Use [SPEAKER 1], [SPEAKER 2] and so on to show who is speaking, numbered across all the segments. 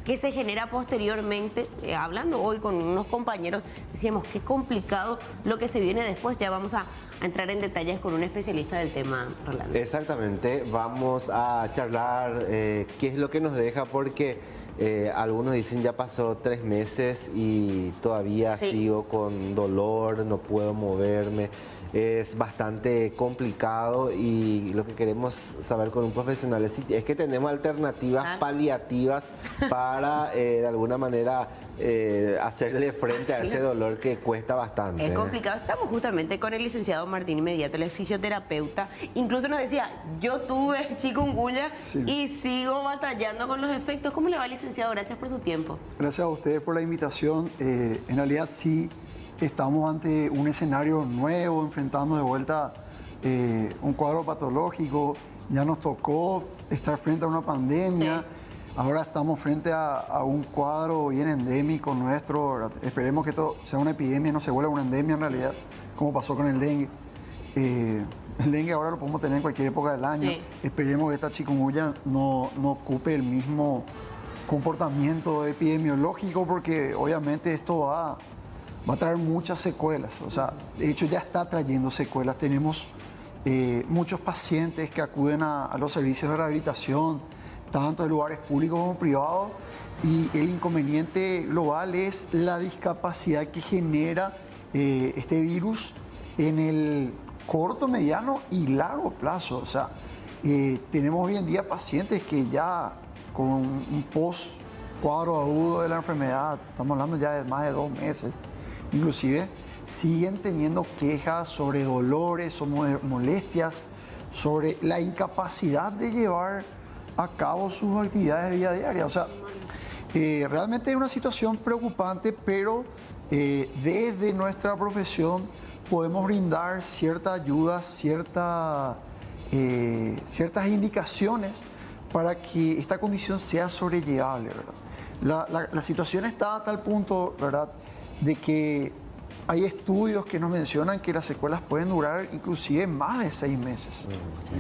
[SPEAKER 1] que se genera posteriormente. Hablando hoy con unos compañeros, decíamos qué complicado lo que se viene después. Ya vamos a entrar en detalles con un especialista del tema, Rolando.
[SPEAKER 2] Exactamente, vamos a charlar qué es lo que nos deja, porque algunos dicen ya pasó 3 meses y todavía sigo con dolor, no puedo moverme. Es bastante complicado y lo que queremos saber con un profesional es que tenemos alternativas paliativas para de alguna manera hacerle frente a ese dolor que cuesta bastante.
[SPEAKER 1] Es complicado. Estamos justamente con el licenciado Martín Inmediato, él es fisioterapeuta. Incluso nos decía, yo tuve chikungunya y sigo batallando con los efectos. ¿Cómo le va, licenciado? Gracias por su tiempo.
[SPEAKER 3] Gracias a ustedes por la invitación. En realidad sí estamos ante un escenario nuevo, enfrentando de vuelta un cuadro patológico. Ya nos tocó estar frente a una pandemia. Ahora estamos frente a un cuadro bien endémico nuestro, ¿verdad? Esperemos que esto sea una epidemia, no se vuelva una endemia en realidad, como pasó con el dengue. El dengue ahora lo podemos tener en cualquier época del año. Esperemos que esta chikungunya no ocupe el mismo comportamiento epidemiológico, porque obviamente esto va a traer muchas secuelas. O sea, de hecho ya está trayendo secuelas. Tenemos muchos pacientes que acuden a los servicios de rehabilitación, tanto de lugares públicos como privados, y el inconveniente global es la discapacidad que genera este virus en el corto, mediano y largo plazo. O sea, tenemos hoy en día pacientes que ya con un post-cuadro agudo de la enfermedad, estamos hablando ya de más de 2 meses, inclusive siguen teniendo quejas sobre dolores o molestias, sobre la incapacidad de llevar a cabo sus actividades de vida diaria. O sea, realmente es una situación preocupante, pero desde nuestra profesión podemos brindar cierta ayuda, ciertas indicaciones para que esta condición sea sobrellevable, ¿verdad? La situación está a tal punto, ¿verdad?, de que hay estudios que nos mencionan que las secuelas pueden durar inclusive más de 6 meses.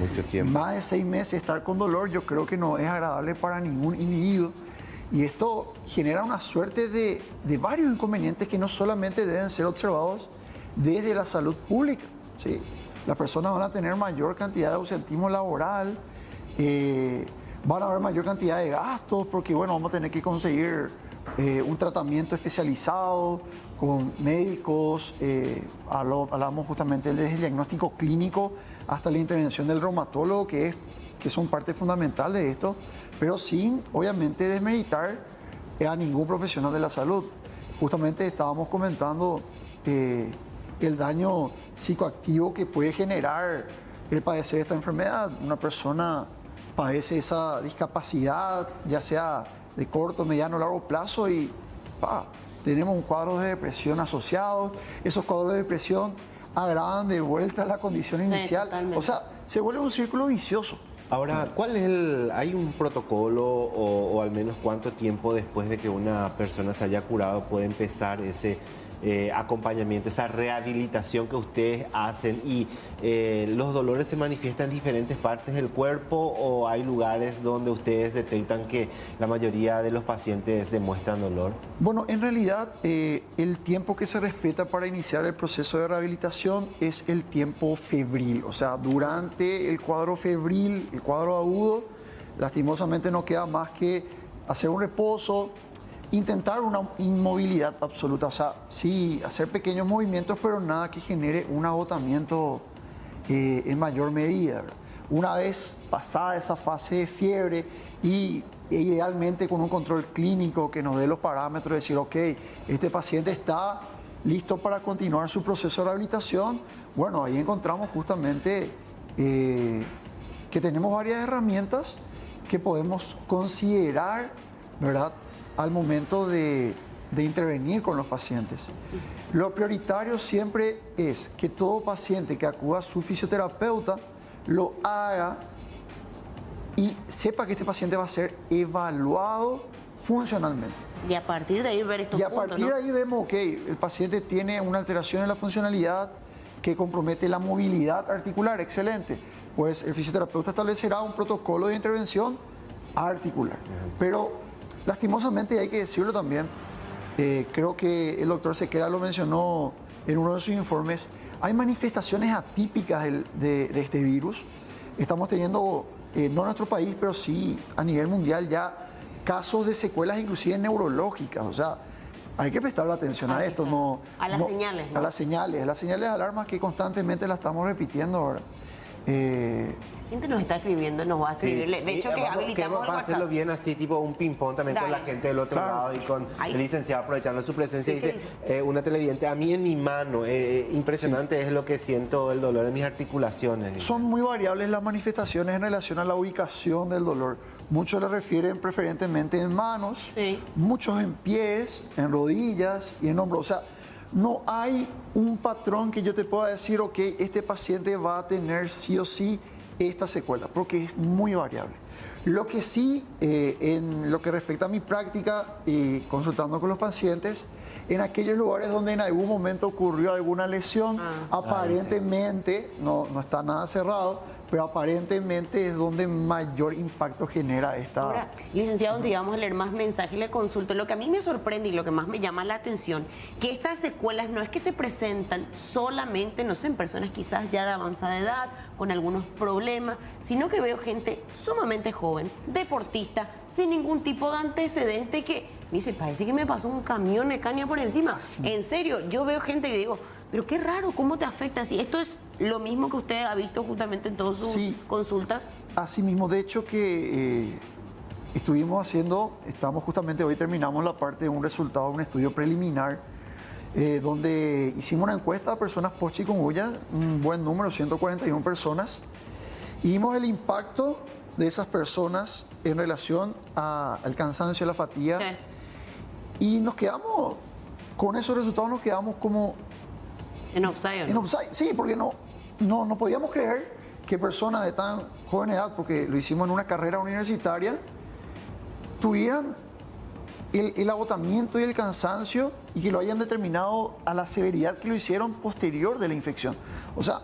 [SPEAKER 2] Mucho tiempo.
[SPEAKER 3] Más de 6 meses estar con dolor, yo creo que no es agradable para ningún individuo. Y esto genera una suerte de varios inconvenientes que no solamente deben ser observados desde la salud pública, ¿sí? Las personas van a tener mayor cantidad de ausentismo laboral, van a haber mayor cantidad de gastos, porque bueno, vamos a tener que conseguir un tratamiento especializado con médicos. Hablamos justamente desde el diagnóstico clínico hasta la intervención del reumatólogo, que son parte fundamental de esto, pero sin obviamente desmeritar a ningún profesional de la salud. Justamente estábamos comentando el daño psicoactivo que puede generar el padecer esta enfermedad. Una persona padece esa discapacidad, ya sea de corto, mediano o largo plazo, y tenemos un cuadro de depresión asociado. Esos cuadros de depresión agravan de vuelta la condición inicial. O sea, se vuelve un círculo vicioso.
[SPEAKER 2] Ahora, ¿hay un protocolo o al menos cuánto tiempo después de que una persona se haya curado puede empezar ese acompañamiento, esa rehabilitación que ustedes hacen? ¿Y los dolores se manifiestan en diferentes partes del cuerpo, o hay lugares donde ustedes detectan que la mayoría de los pacientes demuestran dolor?
[SPEAKER 3] Bueno, en realidad el tiempo que se respeta para iniciar el proceso de rehabilitación es el tiempo febril. O sea, durante el cuadro febril, el cuadro agudo, lastimosamente no queda más que hacer un reposo, intentar una inmovilidad absoluta. O sea, sí, hacer pequeños movimientos, pero nada que genere un agotamiento en mayor medida, ¿verdad? Una vez pasada esa fase de fiebre, y idealmente con un control clínico que nos dé los parámetros de decir, ok, este paciente está listo para continuar su proceso de rehabilitación, bueno, ahí encontramos justamente que tenemos varias herramientas que podemos considerar, ¿verdad?, al momento de intervenir con los pacientes. Lo prioritario siempre es que todo paciente que acuda a su fisioterapeuta lo haga y sepa que este paciente va a ser evaluado funcionalmente.
[SPEAKER 1] Y a partir de ahí ver estos puntos,
[SPEAKER 3] Y a partir de ahí vemos que el paciente tiene una alteración en la funcionalidad que compromete la movilidad articular. Excelente. Pues el fisioterapeuta establecerá un protocolo de intervención articular. Pero lastimosamente hay que decirlo también, creo que el doctor Sequera lo mencionó en uno de sus informes, hay manifestaciones atípicas de este virus. Estamos teniendo, no en nuestro país, pero sí a nivel mundial ya casos de secuelas inclusive neurológicas. O sea, hay que prestarle atención a esto. No,
[SPEAKER 1] a las señales. ¿No?
[SPEAKER 3] A las señales de alarma que constantemente las estamos repitiendo ahora.
[SPEAKER 1] La gente nos está escribiendo, nos va a escribir.
[SPEAKER 2] Sí.
[SPEAKER 1] De hecho, que habilitamos el
[SPEAKER 2] para
[SPEAKER 1] WhatsApp.
[SPEAKER 2] hacerlo bien así, tipo un ping-pong también con la gente del otro lado y con el licenciado aprovechando su presencia.
[SPEAKER 1] Sí,
[SPEAKER 2] dice, una televidente, a mí en mi mano, impresionante es lo que siento, el dolor en mis articulaciones.
[SPEAKER 3] Son muy variables las manifestaciones en relación a la ubicación del dolor. Muchos le refieren preferentemente en manos, muchos en pies, en rodillas y en hombros. O sea, no hay un patrón que yo te pueda decir, ok, este paciente va a tener sí o sí esta secuela, porque es muy variable. Lo que sí, en lo que respecta a mi práctica y consultando con los pacientes, en aquellos lugares donde en algún momento ocurrió alguna lesión, aparentemente, no está nada cerrado, pero aparentemente es donde mayor impacto genera esta...
[SPEAKER 1] Ahora, licenciado, si vamos a leer más mensajes, le consulto. Lo que a mí me sorprende y lo que más me llama la atención, que estas secuelas no es que se presentan solamente, no sé, en personas quizás ya de avanzada edad, con algunos problemas, sino que veo gente sumamente joven, deportista, sin ningún tipo de antecedente que me dice, parece que me pasó un camión de caña por encima. En serio, yo veo gente que digo, pero qué raro, ¿cómo te afecta así? ¿Esto es lo mismo que usted ha visto justamente en todas sus consultas?
[SPEAKER 3] Así mismo, de hecho que estamos justamente hoy terminamos la parte de un resultado de un estudio preliminar donde hicimos una encuesta a personas post-chikungunya, un buen número, 141 personas, y vimos el impacto de esas personas en relación al cansancio, a la fatiga, y nos quedamos, con esos resultados nos quedamos como...
[SPEAKER 1] En offside, ¿no?
[SPEAKER 3] En offside, sí, porque no podíamos creer que personas de tan joven edad, porque lo hicimos en una carrera universitaria, tuvieran el agotamiento y el cansancio y que lo hayan determinado a la severidad que lo hicieron posterior de la infección. O sea,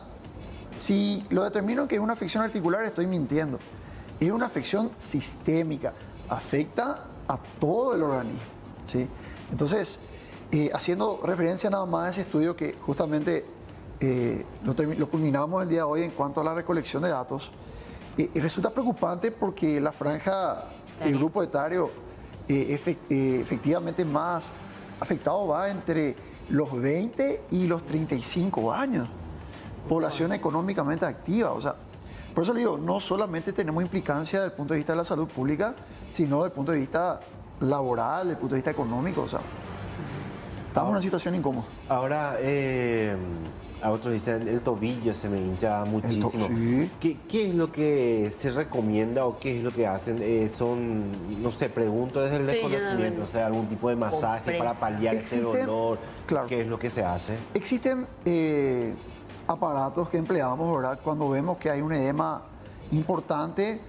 [SPEAKER 3] si lo determino que es una afección articular, estoy mintiendo. Es una afección sistémica, afecta a todo el organismo, ¿sí? Entonces, haciendo referencia nada más a ese estudio que justamente lo culminamos el día de hoy en cuanto a la recolección de datos, resulta preocupante porque la franja, el grupo etario efectivamente más afectado va entre los 20 y los 35 años, población económicamente activa. O sea, por eso le digo, no solamente tenemos implicancia desde el punto de vista de la salud pública, sino desde el punto de vista laboral, desde el punto de vista económico. O sea, estamos en una situación incómoda.
[SPEAKER 2] Ahora, a otros dicen, el tobillo se me hincha muchísimo.
[SPEAKER 3] Sí.
[SPEAKER 2] ¿Qué es lo que se recomienda o qué es lo que hacen? No sé, pregunto desde el desconocimiento, o sea, algún tipo de masaje para paliar ese dolor.
[SPEAKER 3] Claro.
[SPEAKER 2] ¿Qué es lo que se hace?
[SPEAKER 3] Existen aparatos que empleamos, ¿verdad? Cuando vemos que hay un edema importante,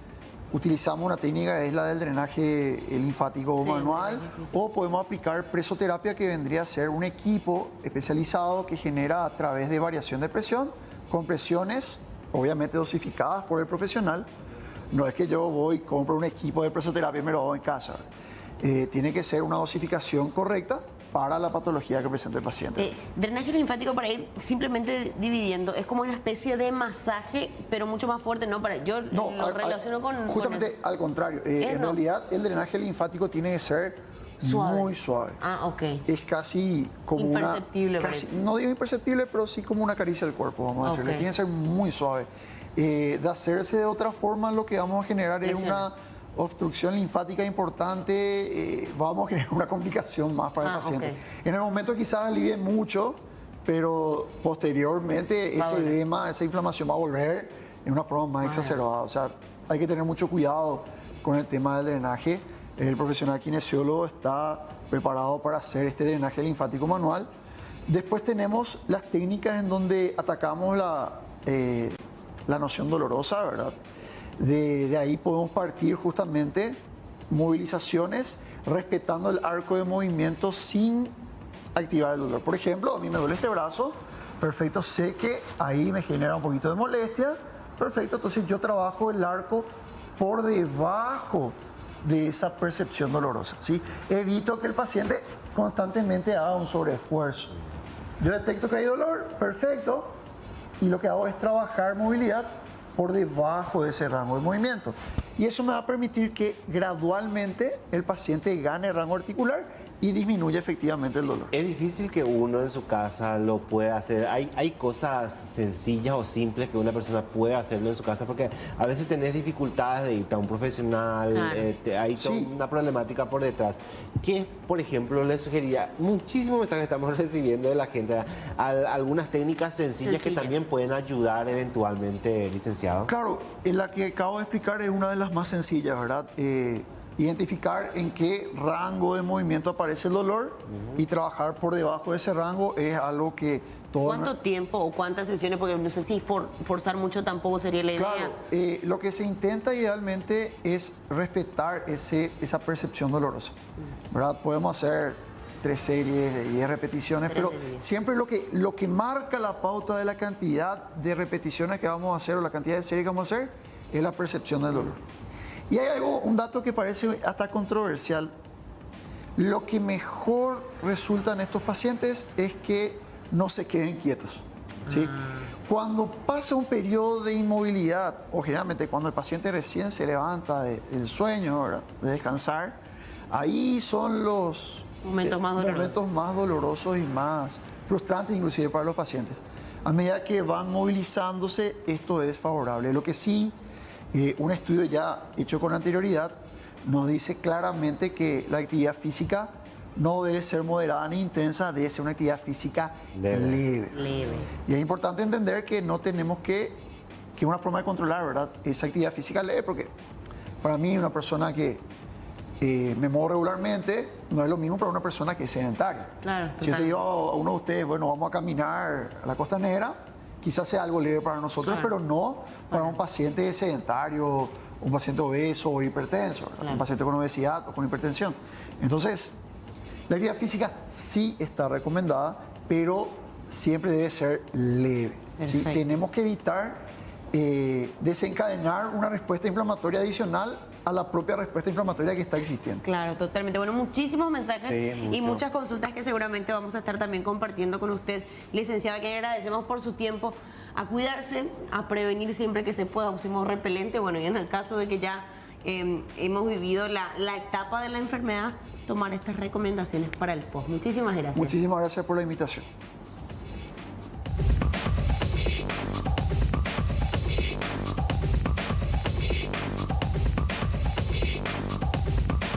[SPEAKER 3] utilizamos una técnica, es la del drenaje linfático manual, o podemos aplicar presoterapia, que vendría a ser un equipo especializado que genera a través de variación de presión, con presiones obviamente dosificadas por el profesional. No es que yo voy, compro un equipo de presoterapia y me lo hago en casa. Tiene que ser una dosificación correcta para la patología que presenta el paciente.
[SPEAKER 1] Drenaje linfático, para ir simplemente dividiendo, es como una especie de masaje, pero mucho más fuerte, ¿no? Yo lo relaciono con...
[SPEAKER 3] Justamente al contrario. En realidad, el drenaje linfático tiene que ser muy suave.
[SPEAKER 1] Ah, ok.
[SPEAKER 3] Es casi como
[SPEAKER 1] imperceptible.
[SPEAKER 3] No digo imperceptible, pero sí como una caricia del cuerpo, vamos a decirle. Tiene que ser muy suave. De hacerse de otra forma, lo que vamos a generar es una obstrucción linfática importante, vamos a generar una complicación más para el paciente. En el momento quizás alivie mucho, pero posteriormente ese edema, esa inflamación va a volver en una forma más exacerbada. O sea, hay que tener mucho cuidado con el tema del drenaje. El profesional kinesiólogo está preparado para hacer este drenaje linfático manual. Después tenemos las técnicas en donde atacamos la noción dolorosa, ¿verdad? De ahí podemos partir justamente movilizaciones respetando el arco de movimiento sin activar el dolor. Por ejemplo, a mí me duele este brazo, perfecto, sé que ahí me genera un poquito de molestia, perfecto, entonces yo trabajo el arco por debajo de esa percepción dolorosa, ¿sí? Evito que el paciente constantemente haga un sobreesfuerzo. Yo detecto que hay dolor, perfecto, y lo que hago es trabajar movilidad por debajo de ese rango de movimiento. Y eso me va a permitir que gradualmente el paciente gane rango articular y disminuye efectivamente el dolor.
[SPEAKER 2] Es difícil que uno en su casa lo pueda hacer. Hay cosas sencillas o simples que una persona puede hacerlo en su casa, porque a veces tenés dificultades de irte a un profesional,
[SPEAKER 1] Claro.
[SPEAKER 2] hay toda una problemática por detrás. ¿Qué, por ejemplo, le sugeriría? Muchísimos mensajes estamos recibiendo de la gente, algunas técnicas sencillas que también pueden ayudar eventualmente, licenciado.
[SPEAKER 3] Claro, la que acabo de explicar es una de las más sencillas, ¿verdad? Identificar en qué rango de movimiento aparece el dolor y trabajar por debajo de ese rango es algo que todo...
[SPEAKER 1] ¿Cuánto tiempo o cuántas sesiones? Porque no sé si forzar mucho tampoco sería la idea.
[SPEAKER 3] Claro, lo que se intenta idealmente es respetar esa percepción dolorosa, ¿verdad? Podemos hacer 3 series de 10 repeticiones, pero siempre lo que marca la pauta de la cantidad de repeticiones que vamos a hacer o la cantidad de series que vamos a hacer es la percepción del dolor. Y hay un dato que parece hasta controversial. Lo que mejor resulta en estos pacientes es que no se queden quietos, ¿sí? Cuando pasa un periodo de inmovilidad, o generalmente cuando el paciente recién se levanta del sueño, ¿verdad?, de descansar, ahí son los
[SPEAKER 1] Momentos más
[SPEAKER 3] dolorosos y más frustrantes inclusive para los pacientes. A medida que van movilizándose, esto es favorable. Lo que sí, un estudio ya hecho con anterioridad nos dice claramente que la actividad física no debe ser moderada ni intensa, debe ser una actividad física leve. Y es importante entender que no tenemos que una forma de controlar, ¿verdad?, esa actividad física leve, porque para mí una persona que me muevo regularmente no es lo mismo para una persona que es sedentaria.
[SPEAKER 1] Claro,
[SPEAKER 3] si yo te digo a uno de ustedes, bueno, vamos a caminar a la Costanera, quizás sea algo leve para nosotros, pero no para un paciente sedentario, un paciente obeso o hipertenso, un paciente con obesidad o con hipertensión. Entonces, la actividad física sí está recomendada, pero siempre debe ser leve, ¿sí? Tenemos que evitar desencadenar una respuesta inflamatoria adicional a la propia respuesta inflamatoria que está existiendo.
[SPEAKER 1] Claro, totalmente. Bueno, muchísimos mensajes
[SPEAKER 2] Sí,
[SPEAKER 1] y muchas consultas que seguramente vamos a estar también compartiendo con usted, licenciada, que agradecemos por su tiempo. A cuidarse, a prevenir siempre que se pueda, usemos repelente. Bueno, y en el caso de que ya hemos vivido la etapa de la enfermedad, tomar estas recomendaciones para el post. Muchísimas gracias.
[SPEAKER 3] Muchísimas gracias por la invitación.